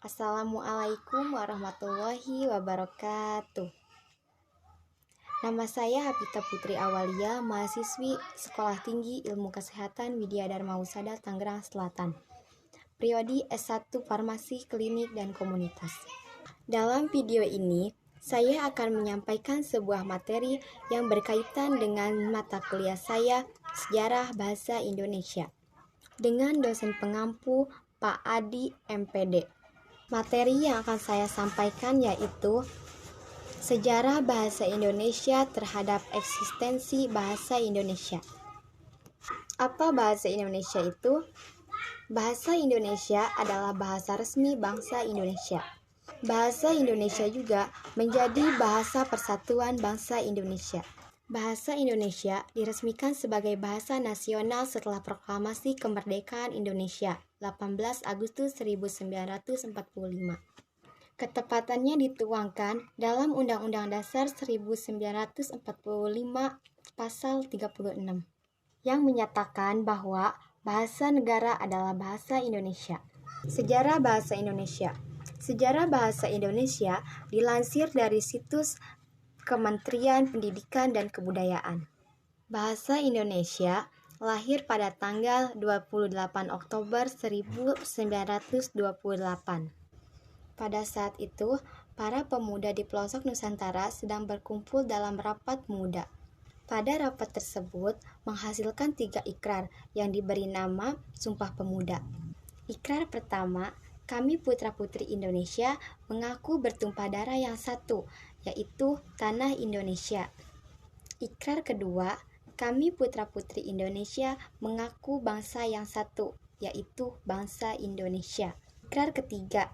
Assalamualaikum warahmatullahi wabarakatuh. Nama saya Hapita Putri Awalia, mahasiswi Sekolah Tinggi Ilmu Kesehatan Widya Dharma Husada, Tangerang Selatan. Prodi S1 Farmasi Klinik dan Komunitas. Dalam video ini, saya akan menyampaikan sebuah materi yang berkaitan dengan mata kuliah saya, Sejarah Bahasa Indonesia, dengan dosen pengampu Pak Adi MPD. Materi yang akan saya sampaikan yaitu Sejarah Bahasa Indonesia terhadap eksistensi bahasa Indonesia. Apa bahasa Indonesia itu? Bahasa Indonesia adalah bahasa resmi bangsa Indonesia. Bahasa Indonesia juga menjadi bahasa persatuan bangsa Indonesia. Bahasa Indonesia diresmikan sebagai bahasa nasional setelah Proklamasi Kemerdekaan Indonesia 18 Agustus 1945. Ketepatannya dituangkan dalam Undang-Undang Dasar 1945 Pasal 36 yang menyatakan bahwa bahasa negara adalah bahasa Indonesia. Sejarah Bahasa Indonesia. Sejarah Bahasa Indonesia dilansir dari situs Kementerian Pendidikan dan Kebudayaan. Bahasa Indonesia lahir pada tanggal 28 Oktober 1928. Pada saat itu, para pemuda di pelosok Nusantara sedang berkumpul dalam rapat pemuda. Pada rapat tersebut menghasilkan 3 ikrar yang diberi nama Sumpah Pemuda. Ikrar pertama, kami putra-putri Indonesia mengaku bertumpah darah yang satu, yaitu Tanah Indonesia. Ikrar kedua, kami putra-putri Indonesia mengaku bangsa yang satu, yaitu bangsa Indonesia. Ikrar ketiga,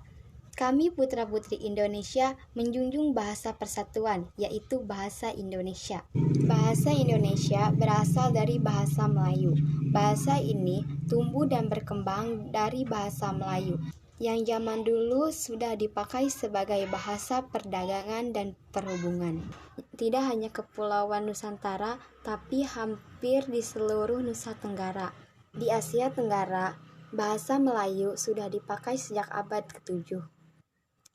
kami putra-putri Indonesia menjunjung bahasa persatuan, yaitu bahasa Indonesia. Bahasa Indonesia berasal dari bahasa Melayu. Bahasa ini tumbuh dan berkembang dari bahasa Melayu, yang zaman dulu sudah dipakai sebagai bahasa perdagangan dan perhubungan. Tidak hanya Kepulauan Nusantara, tapi hampir di seluruh Nusa Tenggara. Di Asia Tenggara, bahasa Melayu sudah dipakai sejak abad ke-7.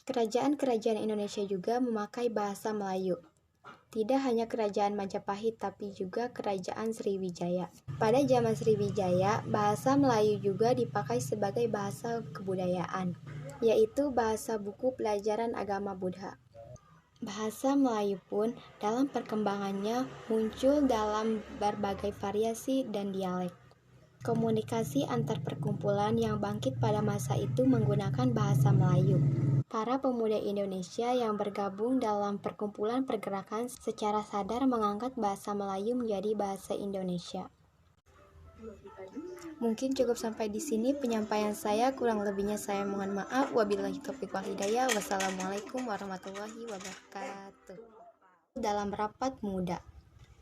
Kerajaan-kerajaan Indonesia juga memakai bahasa Melayu. Tidak hanya Kerajaan Majapahit, tapi juga Kerajaan Sriwijaya. Pada zaman Sriwijaya, bahasa Melayu juga dipakai sebagai bahasa kebudayaan, yaitu bahasa buku pelajaran agama Buddha. Bahasa Melayu pun dalam perkembangannya muncul dalam berbagai variasi dan dialek. Komunikasi antar perkumpulan yang bangkit pada masa itu menggunakan bahasa Melayu. Para pemuda Indonesia yang bergabung dalam perkumpulan pergerakan secara sadar mengangkat bahasa Melayu menjadi bahasa Indonesia. Mungkin cukup sampai di sini penyampaian saya, kurang lebihnya saya mohon maaf. Wabillahi taufiq wal hidayah. Wassalamualaikum warahmatullahi wabarakatuh. Dalam rapat muda.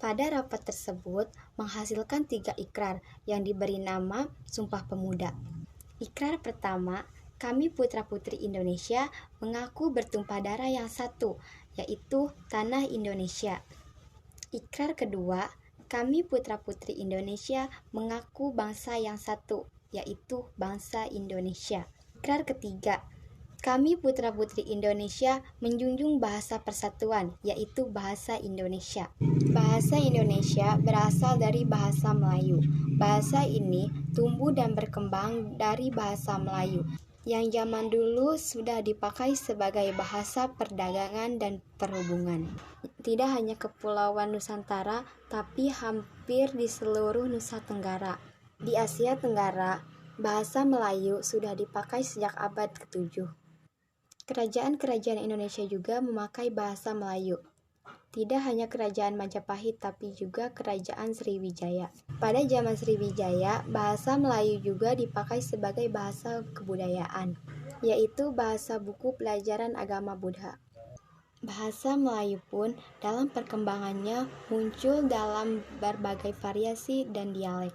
Pada rapat tersebut menghasilkan 3 ikrar yang diberi nama Sumpah Pemuda. Ikrar pertama, kami putra-putri Indonesia mengaku bertumpah darah yang satu, yaitu Tanah Indonesia. Ikrar kedua, kami putra-putri Indonesia mengaku bangsa yang satu, yaitu bangsa Indonesia. Ikrar ketiga, kami putra-putri Indonesia menjunjung bahasa persatuan, yaitu bahasa Indonesia. Bahasa Indonesia berasal dari bahasa Melayu. Bahasa ini tumbuh dan berkembang dari bahasa Melayu, yang zaman dulu sudah dipakai sebagai bahasa perdagangan dan perhubungan. Tidak hanya Kepulauan Nusantara, tapi hampir di seluruh Nusa Tenggara. Di Asia Tenggara, bahasa Melayu sudah dipakai sejak abad ke-7. Kerajaan-kerajaan Indonesia juga memakai bahasa Melayu. Tidak hanya Kerajaan Majapahit, tapi juga Kerajaan Sriwijaya. Pada zaman Sriwijaya, bahasa Melayu juga dipakai sebagai bahasa kebudayaan, yaitu bahasa buku pelajaran agama Buddha. Bahasa Melayu pun dalam perkembangannya muncul dalam berbagai variasi dan dialek.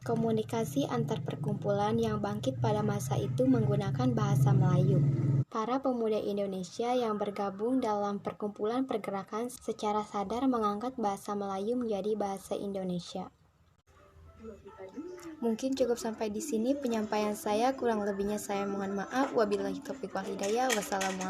Komunikasi antar perkumpulan yang bangkit pada masa itu menggunakan bahasa Melayu. Para pemuda Indonesia yang bergabung dalam perkumpulan pergerakan secara sadar mengangkat bahasa Melayu menjadi bahasa Indonesia. Mungkin cukup sampai di sini penyampaian saya, kurang lebihnya saya mohon maaf. Wabillahi taufiq wal hidayah. Wassalamualaikum.